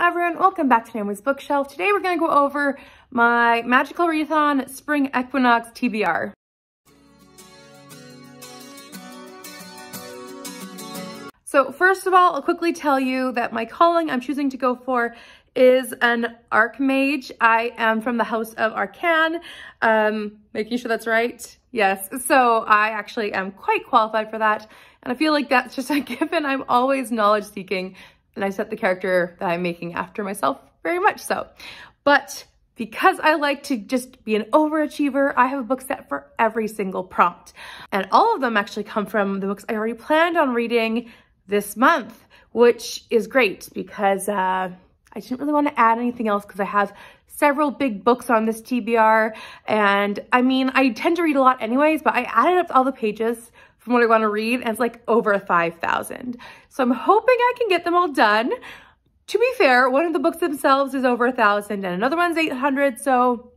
everyone, welcome back to Naomi's Bookshelf. Today we're going to go over my Magical Readathon Spring Equinox TBR. So first of all, I'll quickly tell you that my calling I'm choosing to go for is an Archmage. I am from the House of Arcane, making sure that's right. Yes, so I actually am quite qualified for that. And I feel like that's just a given. I'm always knowledge seeking and I set the character that I'm making after myself very much so. But because I like to just be an overachiever, I have a book set for every single prompt. And all of them actually come from the books I already planned on reading this month, which is great because I didn't really want to add anything else because I have several big books on this TBR. And I mean, I tend to read a lot anyways, but I added up all the pages from what I want to read and it's like over 5,000. So I'm hoping I can get them all done. To be fair, one of the books themselves is over 1,000 and another one's 800. So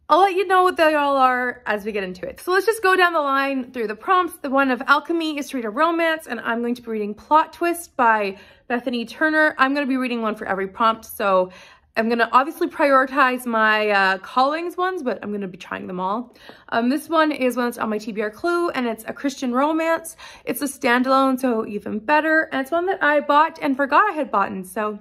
I'll let you know what they all are as we get into it. So let's just go down the line through the prompts. The one of alchemy is to read a romance, and I'm going to be reading Plot Twist by Bethany Turner. I'm going to be reading one for every prompt, so I'm going to obviously prioritize my callings ones, but I'm going to be trying them all. This one is one that's on my TBR clue, and it's a Christian romance. It's a standalone, so even better, and it's one that I bought and forgot I had bought, so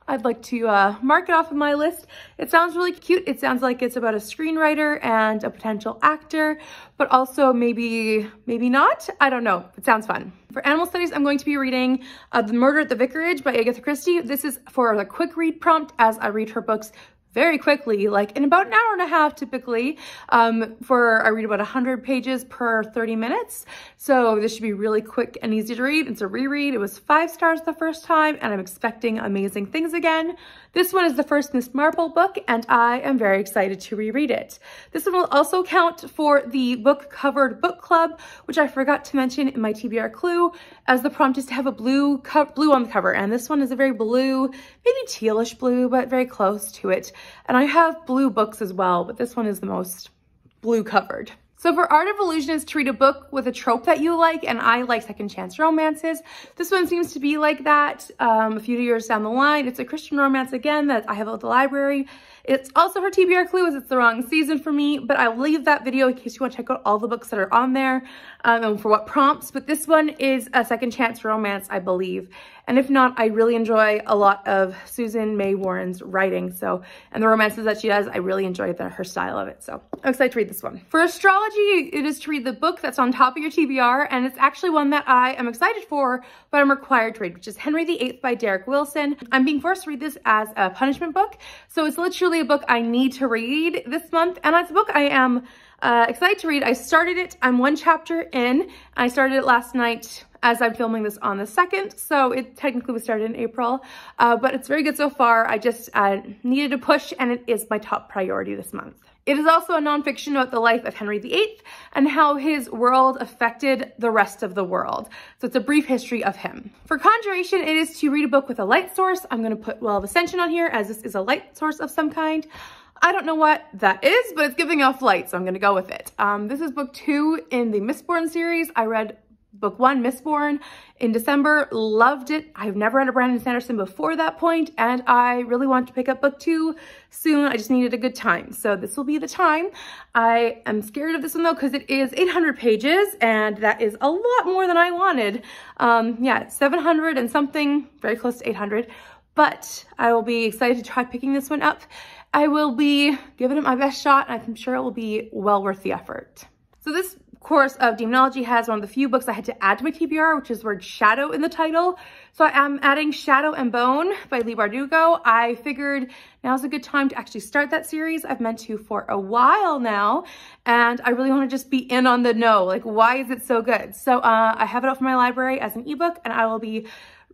I'd like to mark it off of my list. It sounds really cute. It sounds like it's about a screenwriter and a potential actor, but also maybe not. I don't know. It sounds fun. For animal studies, I'm going to be reading The Murder at the Vicarage by Agatha Christie. This is for a quick read prompt as I read her books very quickly, like in about an hour and a half typically. I read about 100 pages per 30 minutes. So this should be really quick and easy to read. It's a reread. It was 5 stars the first time and I'm expecting amazing things again. This one is the first Miss Marple book and I am very excited to reread it. This one will also count for the book covered book club, which I forgot to mention in my TBR clue, as the prompt is to have a blue on the cover. And this one is a very blue, maybe tealish blue, but very close to it. And I have blue books as well, but this one is the most blue covered. So for Art of Illusion is to read a book with a trope that you like, and I like second chance romances. This one seems to be like that a few years down the line. It's a Christian romance again that I have at the library. It's also for TBR clue as it's the wrong season for me, but I'll leave that video in case you want to check out all the books that are on there and for what prompts. But this one is a second chance romance, I believe. And if not, I really enjoy a lot of Susan May Warren's writing. So, and the romances that she does, I really enjoy her style of it. So I'm excited to read this one. For astrology, it is to read the book that's on top of your TBR. And it's actually one that I am excited for, but I'm required to read, which is Henry VIII by Derek Wilson. I'm being forced to read this as a punishment book. So it's literally a book I need to read this month. And it's a book I am excited to read. I started it, I'm 1 chapter in. I started it last night as I'm filming this on the 2nd, so it technically was started in April, but it's very good so far. I just needed a push and it is my top priority this month. It is also a nonfiction about the life of Henry VIII and how his world affected the rest of the world. So it's a brief history of him. For conjuration, it is to read a book with a light source. I'm going to put Well of Ascension on here as this is a light source of some kind. I don't know what that is, but it's giving off light, so I'm going to go with it. This is book 2 in the Mistborn series. I read book 1, Mistborn, in December, loved it. I've never read a Brandon Sanderson before that point, and I really want to pick up book 2 soon. I just needed a good time, so this will be the time. I am scared of this one though, because it is 800 pages, and that is a lot more than I wanted. Yeah, it's 700 and something, very close to 800, but I will be excited to try picking this one up. I will be giving it my best shot, and I'm sure it will be well worth the effort. So this course of demonology has one of the few books I had to add to my TBR, which is the word shadow in the title. So I am adding Shadow and Bone by Leigh Bardugo. I figured now's a good time to actually start that series. I've meant to for a while now, and I really want to just be in on the know. Like, why is it so good? So I have it out from my library as an ebook, and I will be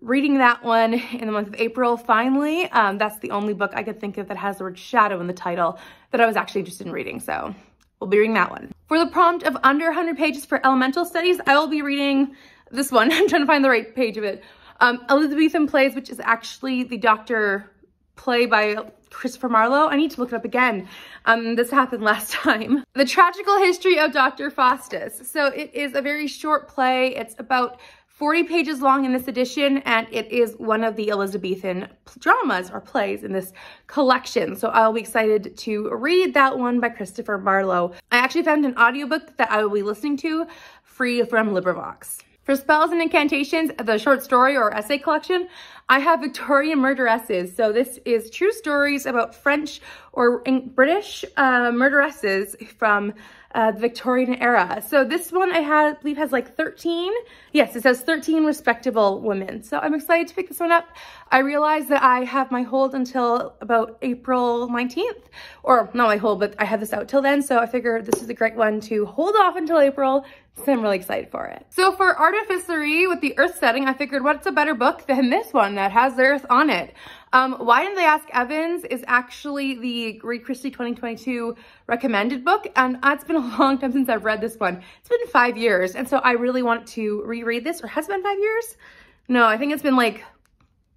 reading that one in the month of April, finally. That's the only book I could think of that has the word shadow in the title that I was actually interested in reading. So we'll be reading that one. For the prompt of under 100 pages for elemental studies, I will be reading this one. I'm trying to find the right page of it. Elizabethan Plays, which is actually the Doctor play by Christopher Marlowe. I need to look it up again. This happened last time. The Tragical History of Dr. Faustus. So it is a very short play. It's about 40 pages long in this edition, and it is one of the Elizabethan dramas or plays in this collection. So I'll be excited to read that one by Christopher Marlowe. I actually found an audiobook that I will be listening to free from LibriVox. For Spells and Incantations, the short story or essay collection, I have Victorian Murderesses. So this is true stories about French or British murderesses from the Victorian era. So this one I believe has like 13. Yes, it says 13 respectable women. So I'm excited to pick this one up. I realized that I have my hold until about April 19th, or not my hold, but I have this out till then. So I figured this is a great one to hold off until April. So I'm really excited for it. So for Artificery with the Earth setting, I figured what's a better book than this one that has the Earth on it. Why Didn't They Ask Evans is actually the Read Christie 2022 recommended book, and it's been a long time since I've read this one. It's been 5 years, and so I really want to reread this. Or has it been 5 years? No, I think it's been like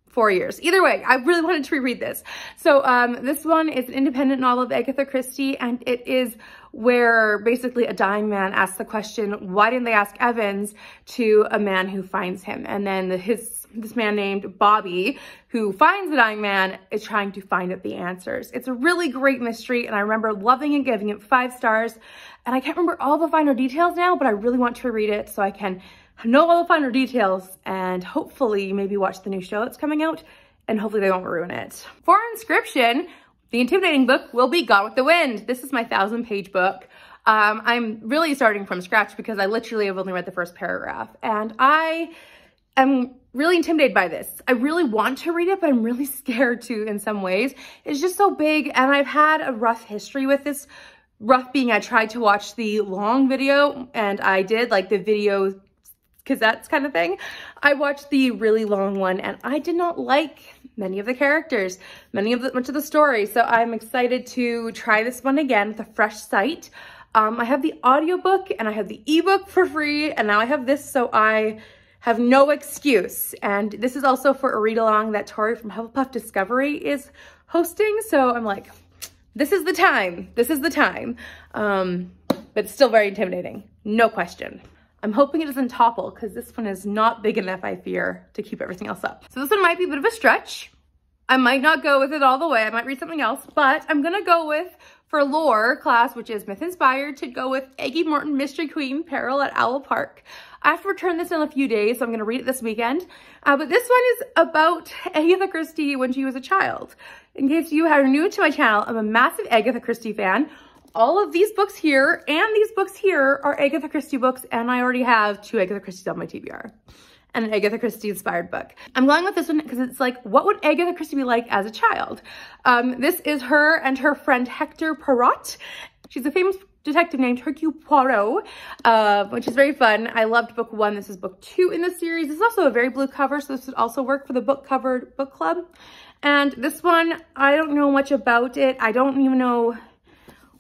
4 years. Either way, I really wanted to reread this. So this one is an independent novel of Agatha Christie, and it is where basically a dying man asks the question, why didn't they ask Evans, to a man who finds him? And then this man named Bobby, who finds the dying man, is trying to find out the answers. It's a really great mystery, and I remember loving it, giving it 5 stars. And I can't remember all the finer details now, but I really want to read it so I can know all the finer details and hopefully maybe watch the new show that's coming out, and hopefully they won't ruin it. For Inscription, the intimidating book will be Gone with the Wind. This is my 1,000-page book. I'm really starting from scratch because I literally have only read the first paragraph, and I am really intimidated by this. I really want to read it, but I'm really scared too in some ways. It's just so big, and I've had a rough history with this. Rough being I tried to watch the long video, and I did like the video cassettes kind of thing. I watched the really long one, and I did not like many of the characters, much of the story. So I'm excited to try this one again with a fresh sight. I have the audiobook and I have the ebook for free, and now I have this, so I have no excuse. And this is also for a read-along that Tori from Hufflepuff Discovery is hosting. So I'm like, this is the time. This is the time. But it's still very intimidating, no question. I'm hoping it doesn't topple because this one is not big enough, I fear, to keep everything else up. So this one might be a bit of a stretch. I might not go with it all the way. I might read something else, but I'm gonna go with, for lore class, which is myth inspired, to go with Aggie Morton Mystery Queen Peril at Owl Park. I have to return this in a few days, so I'm gonna read it this weekend. But this one is about Agatha Christie when she was a child. In case you are new to my channel, I'm a massive Agatha Christie fan. All of these books here and these books here are Agatha Christie books, and I already have 2 Agatha Christies on my TBR and an Agatha Christie inspired book. I'm going with this one because it's like, what would Agatha Christie be like as a child? This is her and her friend Hector Perrot. She's a famous detective named Hercule Poirot, which is very fun. I loved book 1. This is book 2 in the series. This is also a very blue cover, so this would also work for the book covered book club. And this one, I don't know much about it. I don't even know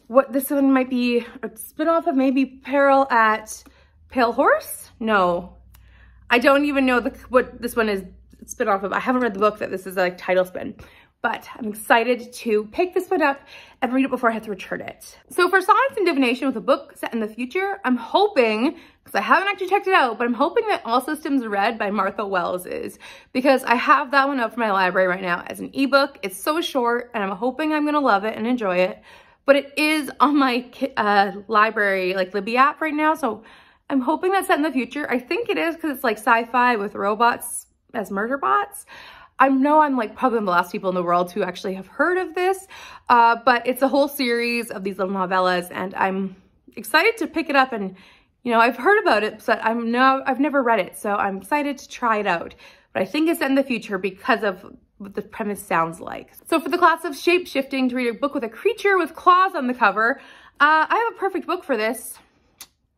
what this one might be, a spin-off of maybe Peril at Pale Horse? No, I don't even know what this one is a spin-off of. I haven't read the book that this is a title spin, but I'm excited to pick this one up and read it before I have to return it. So for Science and Divination with a book set in the future, I'm hoping, because I haven't actually checked it out, but I'm hoping that All Systems Red by Martha Wells is, because I have that one up for my library right now as an ebook. It's so short, and I'm hoping I'm gonna love it and enjoy it. But it is on my library, like Libby app right now. So I'm hoping that's set in the future. I think it is because it's like sci-fi with robots as murder bots. I know I'm like probably one of the last people in the world who actually have heard of this, but it's a whole series of these little novellas, and I'm excited to pick it up. And, you know, I've heard about it, but I've never read it. So I'm excited to try it out. But I think it's set in the future because of what the premise sounds like. So for the class of shape-shifting, to read a book with a creature with claws on the cover, I have a perfect book for this.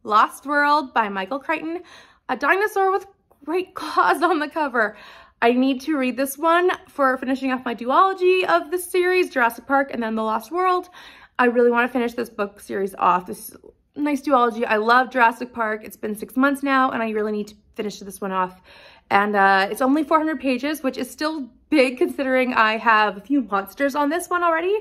Lost World by Michael Crichton, a dinosaur with great claws on the cover. I need to read this one for finishing off my duology of this series, Jurassic Park and then The Lost World. I really want to finish this book series off. This nice duology. I love Jurassic Park. It's been 6 months now, and I really need to finish this one off. And it's only 400 pages, which is still big considering I have a few monsters on this one already.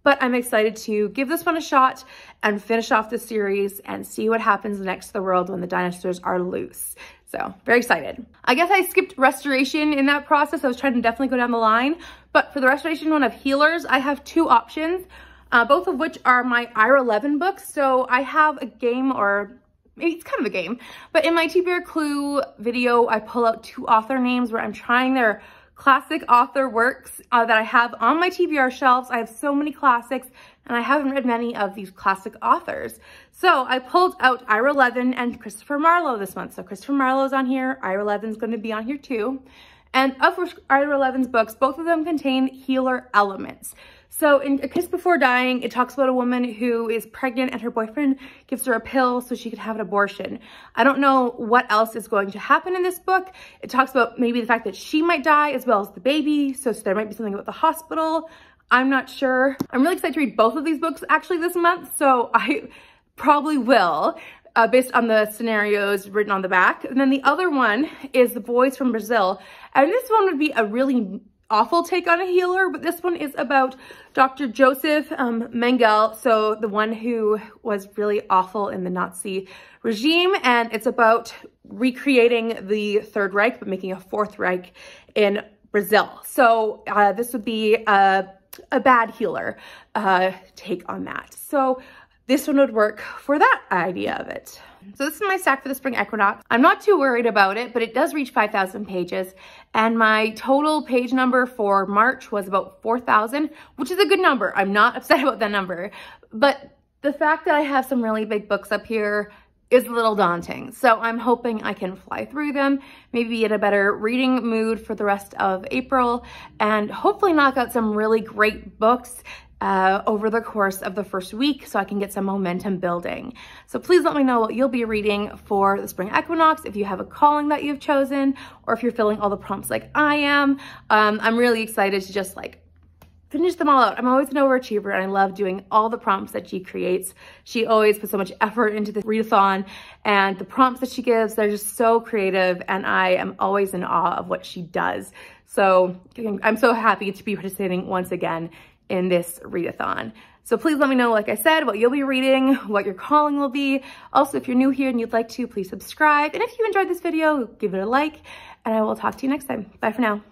But I'm excited to give this one a shot and finish off the series and see what happens next to the world when the dinosaurs are loose. So very excited. I guess I skipped restoration in that process. I was trying to definitely go down the line, but for the restoration one of healers, I have two options, both of which are my IRA 11 books. So I have a game, or maybe it's kind of a game, but in my TBR Clue video, I pull out two author names where I'm trying their classic author works that I have on my TBR shelves. I have so many classics and I haven't read many of these classic authors. So I pulled out Ira Levin and Christopher Marlowe this month. So Christopher Marlowe's on here, Ira Levin's going to be on here too. And of Ira Levin's books, both of them contain healer elements. So in A Kiss Before Dying, it talks about a woman who is pregnant and her boyfriend gives her a pill so she could have an abortion. I don't know what else is going to happen in this book. It talks about maybe the fact that she might die as well as the baby. So there might be something about the hospital. I'm not sure. I'm really excited to read both of these books actually this month. So I probably will, based on the scenarios written on the back. And then the other one is The Boys from Brazil. And this one would be a really awful take on a healer, but this one is about Dr. Joseph Mengele, so the one who was really awful in the Nazi regime, and it's about recreating the Third Reich, but making a Fourth Reich in Brazil. So this would be a bad healer take on that. So this one would work for that idea of it. So this is my stack for the spring equinox. I'm not too worried about it, but it does reach 5,000 pages. And my total page number for March was about 4,000, which is a good number. I'm not upset about that number. But the fact that I have some really big books up here is a little daunting. So I'm hoping I can fly through them, maybe be in a better reading mood for the rest of April, and hopefully knock out some really great books over the course of the first week so I can get some momentum building. So please let me know what you'll be reading for the spring equinox, if you have a calling that you've chosen, or if you're filling all the prompts like I am. I'm really excited to just like finish them all out. I'm always an overachiever and I love doing all the prompts that she creates. She always puts so much effort into the readathon, and the prompts that she gives, they're just so creative, and I am always in awe of what she does. So I'm so happy to be participating once again in this readathon. So please let me know, like I said, what you'll be reading, what your calling will be. Also, if you're new here and you'd like to, please subscribe. And if you enjoyed this video, give it a like, and I will talk to you next time. Bye for now.